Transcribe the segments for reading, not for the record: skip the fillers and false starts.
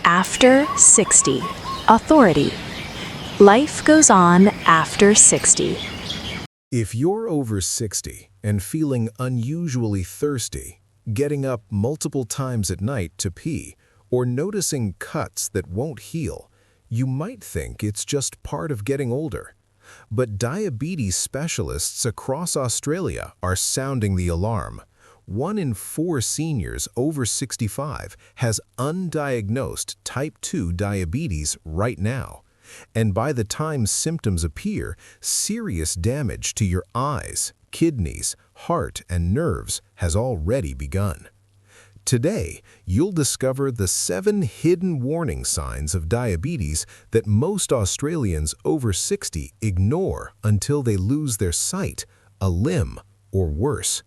After 60. Authority. Life goes on after 60. If you're over 60 and feeling unusually thirsty, getting up multiple times at night to pee, or noticing cuts that won't heal, you might think it's just part of getting older. But diabetes specialists across Australia are sounding the alarm. 1 in 4 seniors over 65 has undiagnosed type 2 diabetes right now. And by the time symptoms appear, serious damage to your eyes, kidneys, heart, and nerves has already begun. Today, you'll discover the 7 hidden warning signs of diabetes that most Australians over 60 ignore until they lose their sight, a limb, or worse,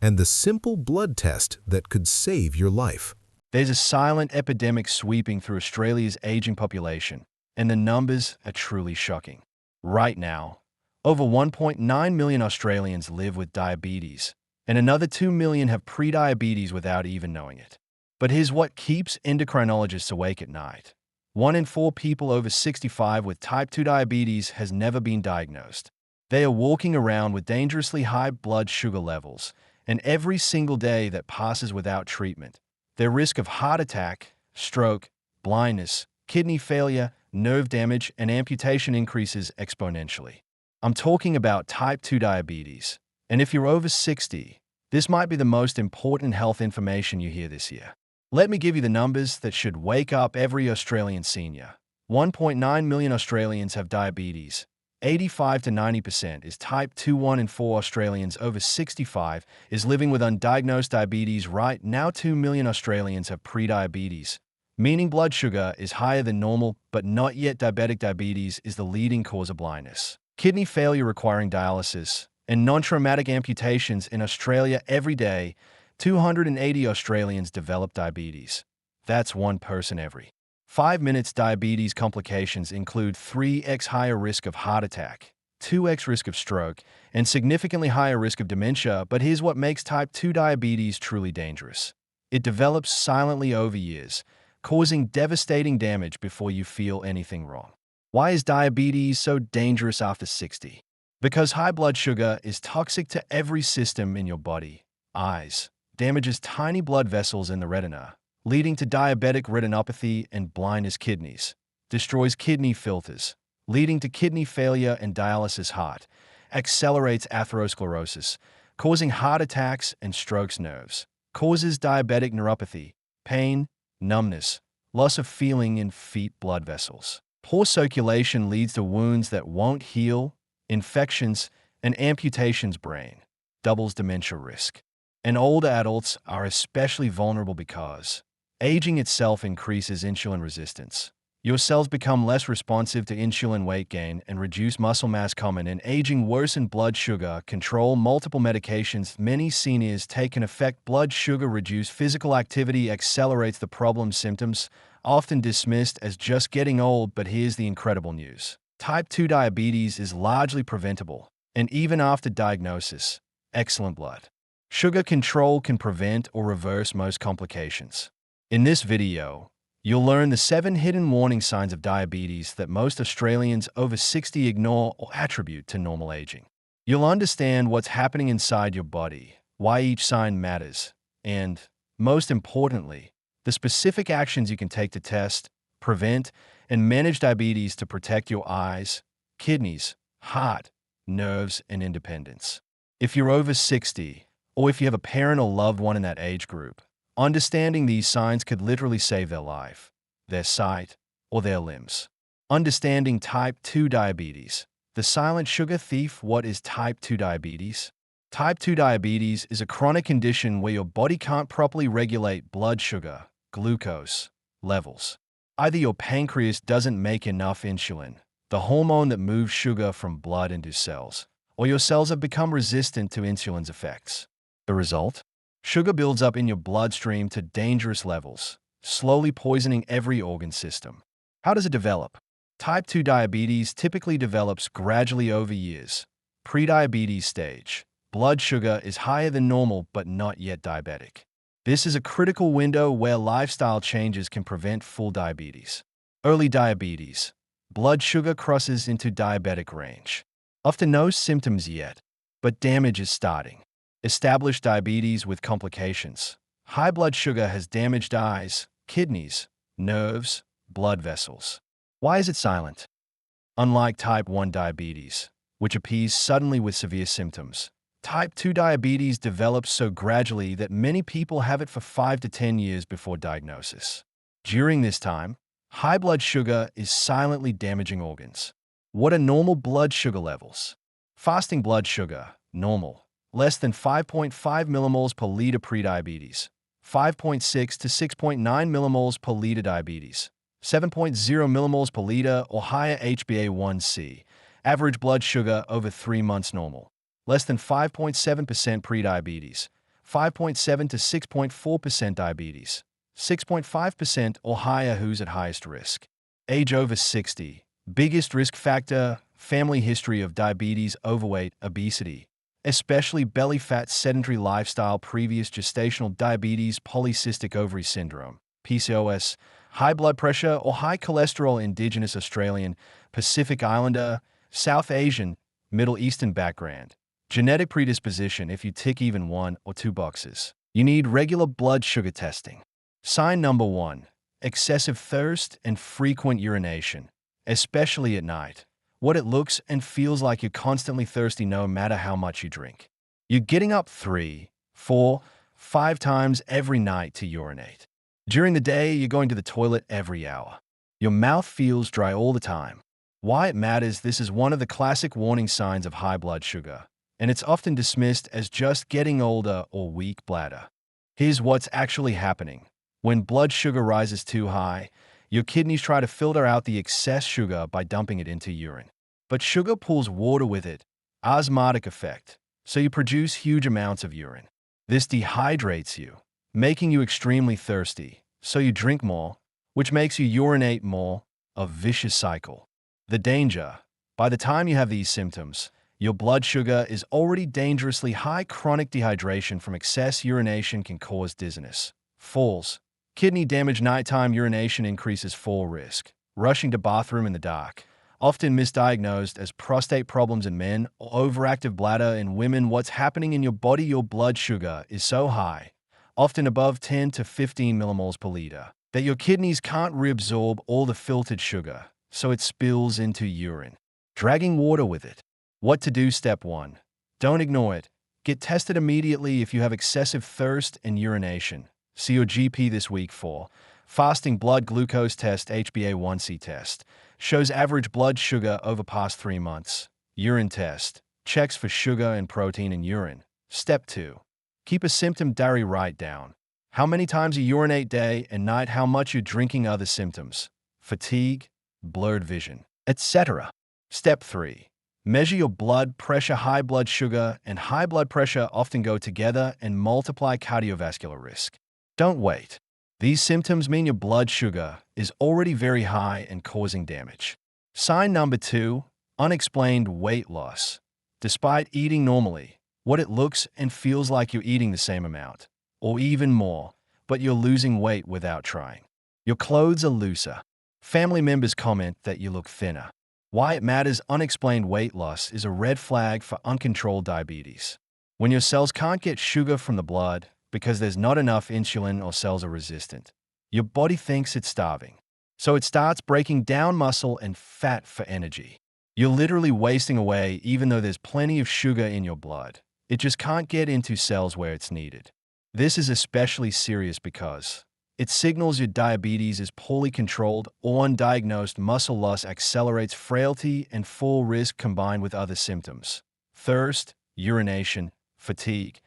and the simple blood test that could save your life. There's a silent epidemic sweeping through Australia's aging population, and the numbers are truly shocking. Right now, over 1.9 million Australians live with diabetes, and another 2 million have prediabetes without even knowing it. But here's what keeps endocrinologists awake at night. 1 in 4 people over 65 with type 2 diabetes has never been diagnosed. They are walking around with dangerously high blood sugar levels, and every single day that passes without treatment, their risk of heart attack, stroke, blindness, kidney failure, nerve damage, and amputation increases exponentially. I'm talking about type 2 diabetes. And if you're over 60, this might be the most important health information you hear this year. Let me give you the numbers that should wake up every Australian senior. 1.9 million Australians have diabetes. 85 to 90% is type 2. 1 in 4 Australians over 65 is living with undiagnosed diabetes right now. 2 million Australians have prediabetes, meaning blood sugar is higher than normal, but not yet diabetic. Diabetes is the leading cause of blindness, kidney failure requiring dialysis, and non-traumatic amputations in Australia every day. 280 Australians develop diabetes. That's 1 person every 5 minutes. Diabetes complications include 3x higher risk of heart attack, 2x risk of stroke, and significantly higher risk of dementia. But here's what makes type 2 diabetes truly dangerous. It develops silently over years, causing devastating damage before you feel anything wrong. Why is diabetes so dangerous after 60? Because high blood sugar is toxic to every system in your body. Eyes damages tiny blood vessels in the retina, leading to diabetic retinopathy and blindness. Kidneys destroys kidney filters, leading to kidney failure and dialysis. Heart accelerates atherosclerosis, causing heart attacks and strokes. Nerves causes diabetic neuropathy, pain, numbness, loss of feeling in feet. Blood vessels. Poor circulation leads to wounds that won't heal, infections, and amputations. Brain doubles dementia risk. And older adults are especially vulnerable because aging itself increases insulin resistance. Your cells become less responsive to insulin. Weight gain and reduced muscle mass common in aging. Worsen blood sugar control. Multiple medications many seniors take can affect blood sugar. Reduce physical activity accelerates the problem. Symptoms often dismissed as just getting old, but here's the incredible news. Type 2 diabetes is largely preventable, and even after diagnosis, excellent blood sugar control can prevent or reverse most complications. In this video, you'll learn the 7 hidden warning signs of diabetes that most Australians over 60 ignore or attribute to normal aging. You'll understand what's happening inside your body, why each sign matters, and, most importantly, the specific actions you can take to test, prevent, and manage diabetes to protect your eyes, kidneys, heart, nerves, and independence. If you're over 60, or if you have a parent or loved one in that age group, understanding these signs could literally save their life, their sight, or their limbs. Understanding type 2 diabetes. The silent sugar thief. What is type 2 diabetes? Type 2 diabetes is a chronic condition where your body can't properly regulate blood sugar, glucose, levels. Either your pancreas doesn't make enough insulin, the hormone that moves sugar from blood into cells, or your cells have become resistant to insulin's effects. The result? Sugar builds up in your bloodstream to dangerous levels, slowly poisoning every organ system. How does it develop? Type 2 diabetes typically develops gradually over years. Prediabetes stage. Blood sugar is higher than normal but not yet diabetic. This is a critical window where lifestyle changes can prevent full diabetes. Early diabetes. Blood sugar crosses into diabetic range. Often no symptoms yet, but damage is starting. Established diabetes with complications. High blood sugar has damaged eyes, kidneys, nerves, blood vessels. Why is it silent? Unlike type 1 diabetes, which appears suddenly with severe symptoms, type 2 diabetes develops so gradually that many people have it for 5 to 10 years before diagnosis. During this time, high blood sugar is silently damaging organs. What are normal blood sugar levels? Fasting blood sugar, normal, less than 5.5 millimoles per liter prediabetes, 5.6 to 6.9 millimoles per liter diabetes, 7.0 millimoles per liter or higher HbA1c, average blood sugar over 3 months normal, less than 5.7% prediabetes, 5.7 to 6.4% diabetes, 6.5% or higher who's at highest risk. Age over 60, biggest risk factor, family history of diabetes, overweight, obesity, especially belly fat, sedentary lifestyle, previous gestational diabetes, polycystic ovary syndrome, PCOS, high blood pressure or high cholesterol, indigenous Australian, Pacific Islander, South Asian, Middle Eastern background. Genetic predisposition if you tick even 1 or 2 boxes. You need regular blood sugar testing. Sign number 1. Excessive thirst and frequent urination, especially at night. What it looks and feels like you're constantly thirsty no matter how much you drink. You're getting up 3, 4, 5 times every night to urinate. During the day, you're going to the toilet every hour. Your mouth feels dry all the time. Why it matters? This is one of the classic warning signs of high blood sugar, and it's often dismissed as just getting older or weak bladder. Here's what's actually happening. When blood sugar rises too high, your kidneys try to filter out the excess sugar by dumping it into urine. But sugar pulls water with it, osmotic effect, so you produce huge amounts of urine. This dehydrates you, making you extremely thirsty, so you drink more, which makes you urinate more, a vicious cycle. The danger: by the time you have these symptoms, your blood sugar is already dangerously high. Chronic dehydration from excess urination can cause dizziness, falls, kidney damage. Nighttime urination increases fall risk. Rushing to bathroom in the dark, often misdiagnosed as prostate problems in men or overactive bladder in women. What's happening in your body? Your blood sugar is so high, often above 10 to 15 millimoles per liter, that your kidneys can't reabsorb all the filtered sugar, so it spills into urine, dragging water with it. What to do? Step 1. Don't ignore it. Get tested immediately if you have excessive thirst and urination. See your GP this week for fasting blood glucose test, HbA1c test, shows average blood sugar over past 3 months. Urine test, checks for sugar and protein in urine. Step 2. Keep a symptom diary. Write down how many times you urinate day and night, how much you're drinking, other symptoms, fatigue, blurred vision, etc. Step 3. Measure your blood pressure. High blood sugar and high blood pressure often go together and multiply cardiovascular risk. Don't wait. These symptoms mean your blood sugar is already very high and causing damage. Sign number 2. Unexplained weight loss. Despite eating normally, what it looks and feels like you're eating the same amount, or even more, but you're losing weight without trying. Your clothes are looser. Family members comment that you look thinner. Why it matters? Unexplained weight loss is a red flag for uncontrolled diabetes. When your cells can't get sugar from the blood because there's not enough insulin or cells are resistant, your body thinks it's starving. So it starts breaking down muscle and fat for energy. You're literally wasting away even though there's plenty of sugar in your blood. It just can't get into cells where it's needed. This is especially serious because it signals your diabetes is poorly controlled or undiagnosed. Muscle loss accelerates frailty and fall risk combined with other symptoms: thirst, urination, fatigue.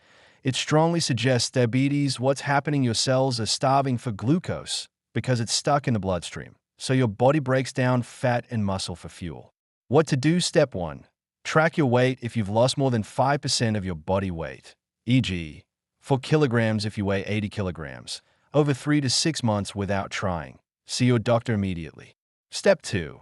It strongly suggests diabetes. What's happening? Your cells are starving for glucose because it's stuck in the bloodstream, so your body breaks down fat and muscle for fuel. What to do? Step 1. Track your weight if you've lost more than 5% of your body weight, e.g., 4 kilograms if you weigh 80 kilograms, over 3 to 6 months without trying. See your doctor immediately. Step 2.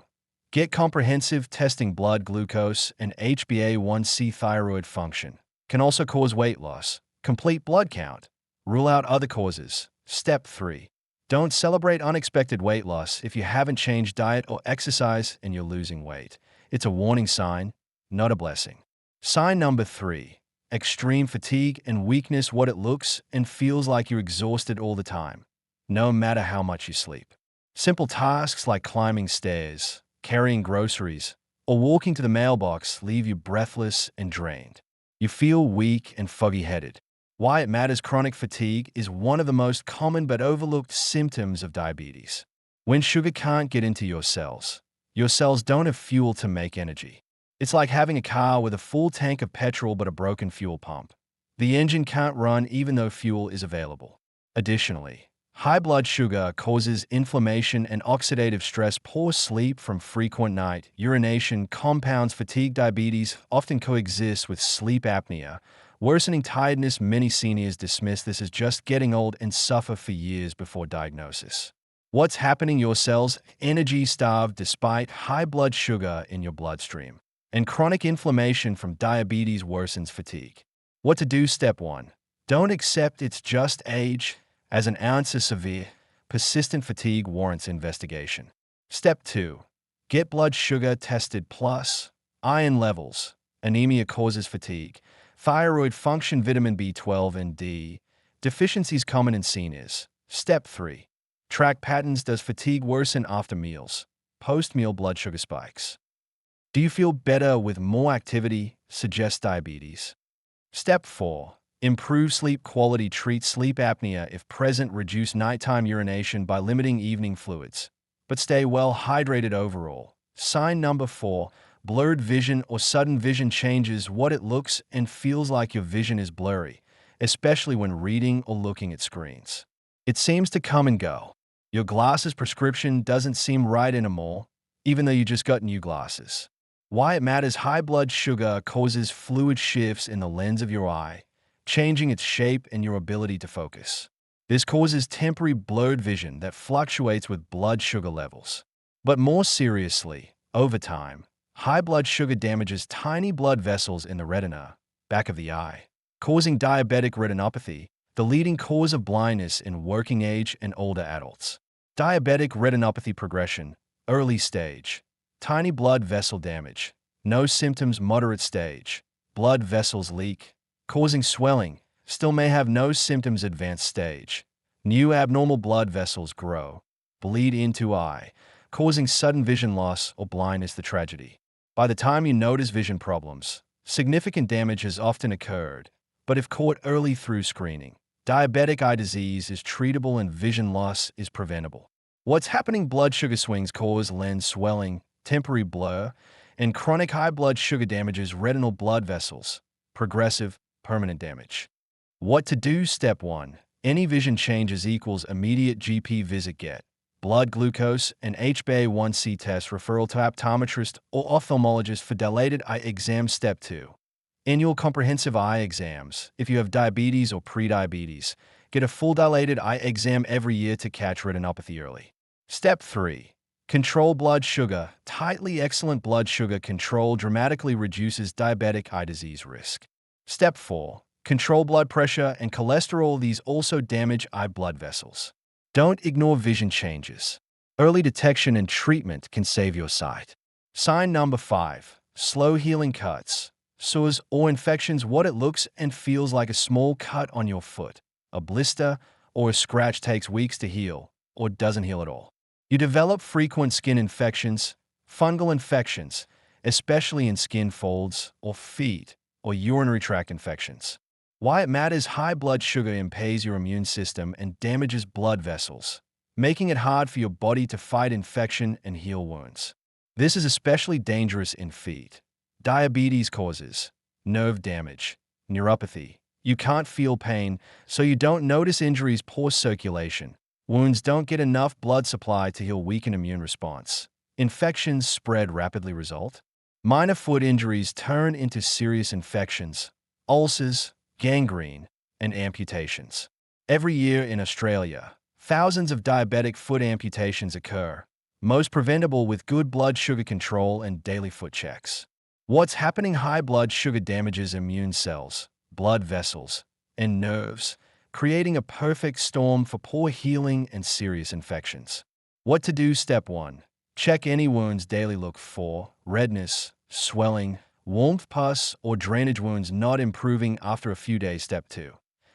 Get comprehensive testing. Blood glucose and HbA1c thyroid function can also cause weight loss. Complete blood count. Rule out other causes. Step 3. Don't celebrate unexpected weight loss if you haven't changed diet or exercise and you're losing weight. It's a warning sign, not a blessing. Sign number 3. Extreme fatigue and weakness. What it looks and feels like you're exhausted all the time, no matter how much you sleep. Simple tasks like climbing stairs, carrying groceries, or walking to the mailbox leave you breathless and drained. You feel weak and foggy-headed. Why it matters. Chronic fatigue is one of the most common but overlooked symptoms of diabetes. When sugar can't get into your cells don't have fuel to make energy. It's like having a car with a full tank of petrol but a broken fuel pump. The engine can't run even though fuel is available. Additionally, high blood sugar causes inflammation and oxidative stress. Poor sleep from frequent night urination compounds fatigue. Diabetes often coexists with sleep apnea, worsening tiredness. Many seniors dismiss this as just getting old and suffer for years before diagnosis. What's happening? Your cells energy-starved despite high blood sugar in your bloodstream. And chronic inflammation from diabetes worsens fatigue. What to do? Step 1. Don't accept it's just age, as an ounce of severe, persistent fatigue warrants investigation. Step 2. Get blood sugar tested. Plus, iron levels. Anemia causes fatigue. Thyroid function, vitamin B12 and D. Deficiencies common in seniors. Step 3. Track patterns. Does fatigue worsen after meals? Post-meal blood sugar spikes. Do you feel better with more activity? Suggests diabetes. Step 4. Improve sleep quality. Treat sleep apnea if present. Reduce nighttime urination by limiting evening fluids, but stay well hydrated overall. Sign number 4. Blurred vision or sudden vision changes. What it looks and feels like your vision is blurry, especially when reading or looking at screens. It seems to come and go. Your glasses prescription doesn't seem right anymore, even though you just got new glasses. Why it matters. High blood sugar causes fluid shifts in the lens of your eye, changing its shape and your ability to focus. This causes temporary blurred vision that fluctuates with blood sugar levels. But more seriously, over time, high blood sugar damages tiny blood vessels in the retina, back of the eye, causing diabetic retinopathy, the leading cause of blindness in working age and older adults. Diabetic retinopathy progression, early stage. Tiny blood vessel damage. No symptoms. Moderate stage. Blood vessels leak, causing swelling. Still may have no symptoms. Advanced stage. New abnormal blood vessels grow, bleed into eye, causing sudden vision loss or blindness. The tragedy. By the time you notice vision problems, significant damage has often occurred. But if caught early through screening, diabetic eye disease is treatable and vision loss is preventable. What's happening? Blood sugar swings cause lens swelling, temporary blur, and chronic high blood sugar damages retinal blood vessels, progressive, permanent damage. What to do? Step 1. Any vision changes equals immediate GP visit. Get blood glucose and HbA1c test. Referral to optometrist or ophthalmologist for dilated eye exam. Step 2. Annual comprehensive eye exams. If you have diabetes or prediabetes, get a full dilated eye exam every year to catch retinopathy early. Step 3. Control blood sugar. Tightly excellent blood sugar control dramatically reduces diabetic eye disease risk. Step 4. Control blood pressure and cholesterol. These also damage eye blood vessels. Don't ignore vision changes. Early detection and treatment can save your sight. Sign number 5. Slow healing cuts, sores, or infections. What it looks and feels like a small cut on your foot, a blister, or a scratch takes weeks to heal, or doesn't heal at all. You develop frequent skin infections, fungal infections, especially in skin folds or feet, or urinary tract infections. Why it matters. High blood sugar impairs your immune system and damages blood vessels, making it hard for your body to fight infection and heal wounds. This is especially dangerous in feet. Diabetes causes nerve damage, neuropathy. You can't feel pain, so you don't notice injuries. Poor circulation. Wounds don't get enough blood supply to heal. Weakened immune response. Infections spread rapidly. Result: minor foot injuries turn into serious infections, ulcers, gangrene, and amputations. Every year in Australia, thousands of diabetic foot amputations occur, most preventable with good blood sugar control and daily foot checks. What's happening? High blood sugar damages immune cells, blood vessels, and nerves, creating a perfect storm for poor healing and serious infections. What to do? Step 1. Check any wounds daily. Look for redness, swelling, warmth, pus, or drainage wounds not improving after a few days. Step 2.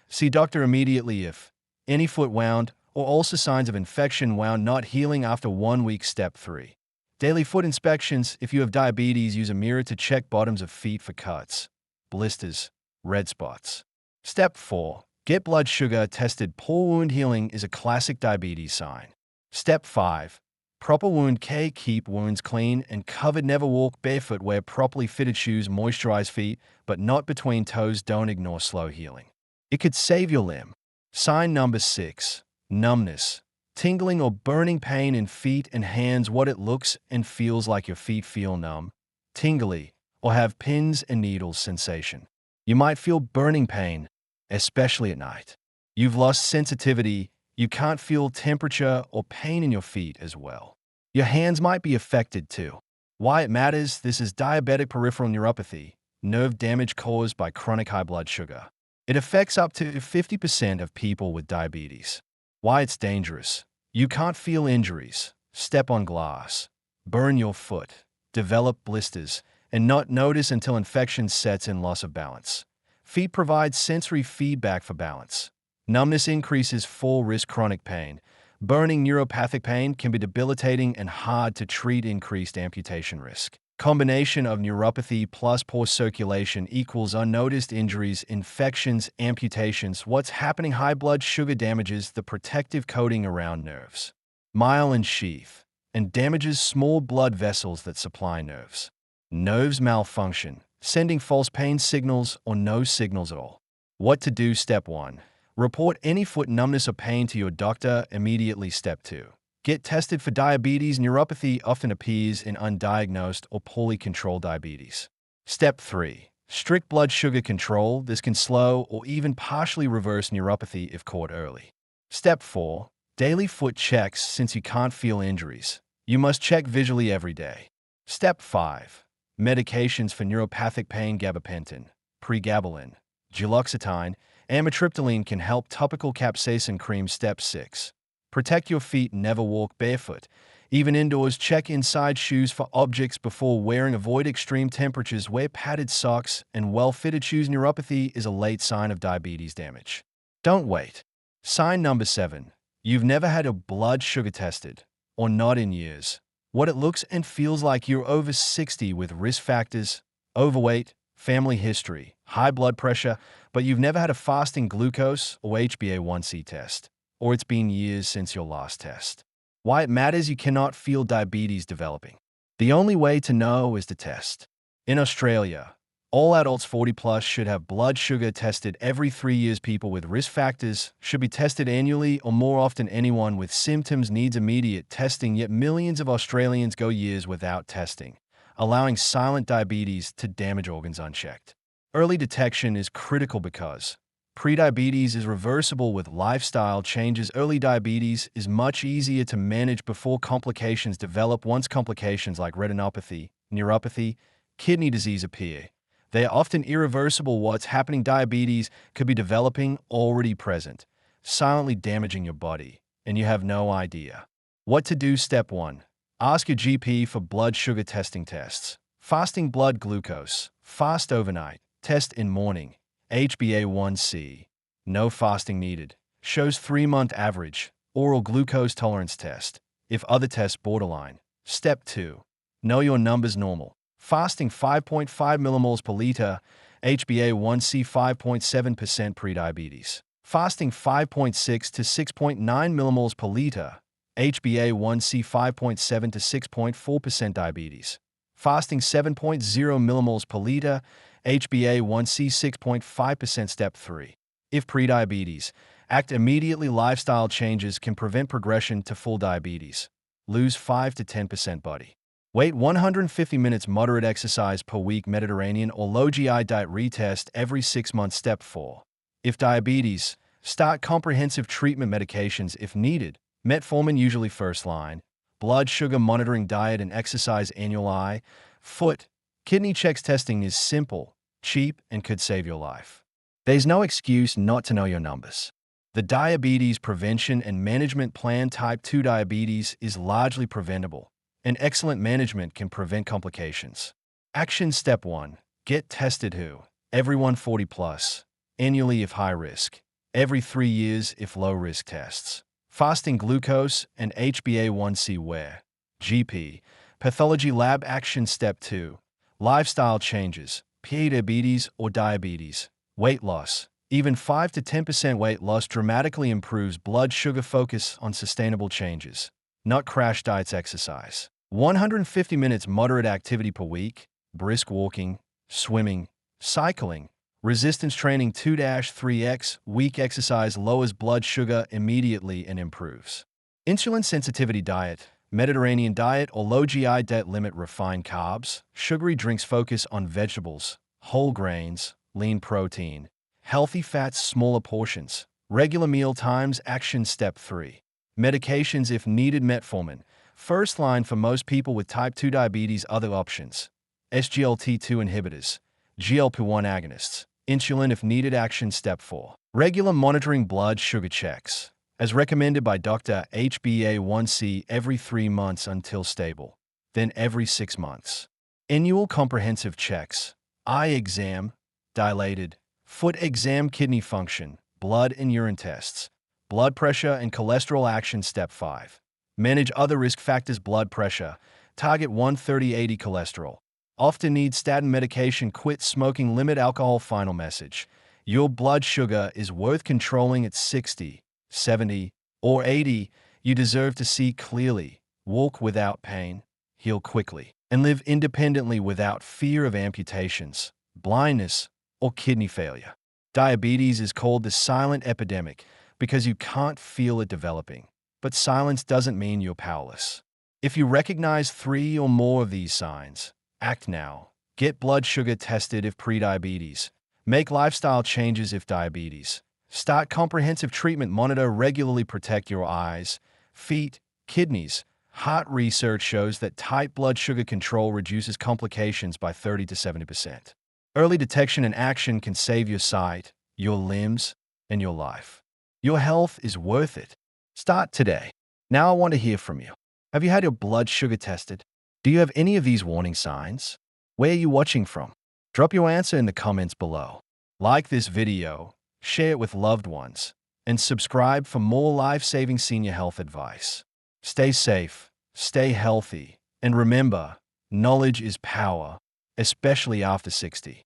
See doctor immediately if any foot wound or also signs of infection, wound not healing after 1 week. Step 3. Daily foot inspections. If you have diabetes, use a mirror to check bottoms of feet for cuts, blisters, red spots. Step 4. Get blood sugar tested. Poor wound healing is a classic diabetes sign. Step 5. Proper wound care. Keep wounds clean and covered. Never walk barefoot. Wear properly fitted shoes. Moisturize feet, but not between toes. Don't ignore slow healing. It could save your limb. Sign number 6. Numbness. Tingling or burning pain in feet and hands. What it looks and feels like. Your feet feel numb, tingly, or have pins and needles sensation. You might feel burning pain, especially at night. You've lost sensitivity. You can't feel temperature or pain in your feet as well. Your hands might be affected too. Why it matters? This is diabetic peripheral neuropathy, nerve damage caused by chronic high blood sugar. It affects up to 50% of people with diabetes. Why it's dangerous? You can't feel injuries, step on glass, burn your foot, develop blisters, and not notice until infection sets in. Loss of balance. Feet provide sensory feedback for balance. Numbness increases fall risk. Chronic pain. Burning neuropathic pain can be debilitating and hard to treat. Increased amputation risk. Combination of neuropathy plus poor circulation equals unnoticed injuries, infections, amputations. What's happening? High blood sugar damages the protective coating around nerves, myelin sheath, and damages small blood vessels that supply nerves. Nerves malfunction, sending false pain signals or no signals at all. What to do? Step 1. Report any foot numbness or pain to your doctor immediately. Step 2. Get tested for diabetes. Neuropathy often appears in undiagnosed or poorly controlled diabetes. Step 3. Strict blood sugar control. This can slow or even partially reverse neuropathy if caught early. Step 4. Daily foot checks. Since you can't feel injuries, you must check visually every day. Step 5. Medications for neuropathic pain. Gabapentin, pregabalin, duloxetine, amitriptyline can help. Topical capsaicin cream. Step 6. Protect your feet. Never walk barefoot. Even indoors, check inside shoes for objects before wearing. Avoid extreme temperatures. Wear padded socks and well-fitted shoes. Neuropathy is a late sign of diabetes damage. Don't wait. Sign number 7. You've never had a blood sugar tested, or not in years. What it looks and feels like. You're over 60 with risk factors, overweight, family history, high blood pressure, but you've never had a fasting glucose or HbA1c test, or it's been years since your last test. Why it matters? You cannot feel diabetes developing. The only way to know is to test. In Australia, all adults 40 plus should have blood sugar tested every 3 years. People with risk factors should be tested annually or more often. Anyone with symptoms needs immediate testing, yet millions of Australians go years without testing, allowing silent diabetes to damage organs unchecked. Early detection is critical because prediabetes is reversible with lifestyle changes. Early diabetes is much easier to manage before complications develop. Once complications like retinopathy, neuropathy, kidney disease appear, they are often irreversible. What's happening? Diabetes could be developing, already present, silently damaging your body, and you have no idea. What to do? Step 1. Ask your GP for blood sugar testing tests. Fasting blood glucose. Fast overnight. Test in morning. HbA1c. No fasting needed. Shows 3-month average. Oral glucose tolerance test. If other tests borderline. Step 2. Know your numbers. Normal. Fasting 5.5 millimoles per liter. HbA1c 5.7%. Prediabetes. Fasting 5.6 to 6.9 millimoles per liter. HbA1c 5.7 to 6.4%. Diabetes. Fasting 7.0 millimoles per liter. HbA1c 6.5%. Step 3. If prediabetes, act immediately. Lifestyle changes can prevent progression to full diabetes. Lose 5 to 10% body weight. 150 minutes moderate exercise per week. Mediterranean or low GI diet. Retest every 6 months. Step 4. If diabetes, start comprehensive treatment. Medications if needed. Metformin usually first line. Blood sugar monitoring. Diet and exercise. Annual eye, foot, kidney checks. Testing is simple, cheap, and could save your life. There's no excuse not to know your numbers. The Diabetes Prevention and Management Plan. Type 2 diabetes is largely preventable, and excellent management can prevent complications. Action Step 1. Get tested. Who? Everyone 40 plus. Annually if high risk. Every 3 years if low risk tests. Fasting glucose and HbA1c where? GP. Pathology lab. Action Step 2. Lifestyle changes. Diabetes or diabetes. Weight loss. Even 5 to 10% weight loss dramatically improves blood sugar. Focus on sustainable changes, not crash diets. Exercise. 150 minutes moderate activity per week, brisk walking, swimming, cycling, resistance training. 2-3x week exercise lowers blood sugar immediately and improves. Insulin sensitivity diet, Mediterranean diet or low GI diet. Limit refined carbs, sugary drinks. Focus on vegetables, whole grains, lean protein, healthy fats. Smaller portions, regular meal times. Action Step 3. Medications if needed. Metformin, first line for most people with type 2 diabetes. Other options: SGLT2 inhibitors, GLP-1 agonists, insulin if needed. Action Step 4. Regular monitoring blood sugar checks, as recommended by Dr. HbA1c every 3 months until stable, then every 6 months. Annual comprehensive checks, eye exam, dilated, foot exam, kidney function, blood and urine tests, blood pressure and cholesterol. Action Step 5. Manage other risk factors. Blood pressure, target 130/80 cholesterol. Often need statin medication. Quit smoking. Limit alcohol. Final message: your blood sugar is worth controlling. At 60, 70, or 80, you deserve to see clearly, walk without pain, heal quickly, and live independently without fear of amputations, blindness, or kidney failure. Diabetes is called the silent epidemic because you can't feel it developing. But silence doesn't mean you're powerless. If you recognize 3 or more of these signs, act now. Get blood sugar tested if prediabetes. Make lifestyle changes if diabetes. Start comprehensive treatment. Monitor regularly. Protect your eyes, feet, kidneys, heart. Research shows that tight blood sugar control reduces complications by 30 to 70%. Early detection and action can save your sight, your limbs, and your life. Your health is worth it. Start today. Now I want to hear from you. Have you had your blood sugar tested? Do you have any of these warning signs? Where are you watching from? Drop your answer in the comments below. Like this video, share it with loved ones, and subscribe for more life-saving senior health advice. Stay safe, stay healthy, and remember, knowledge is power, especially after 60.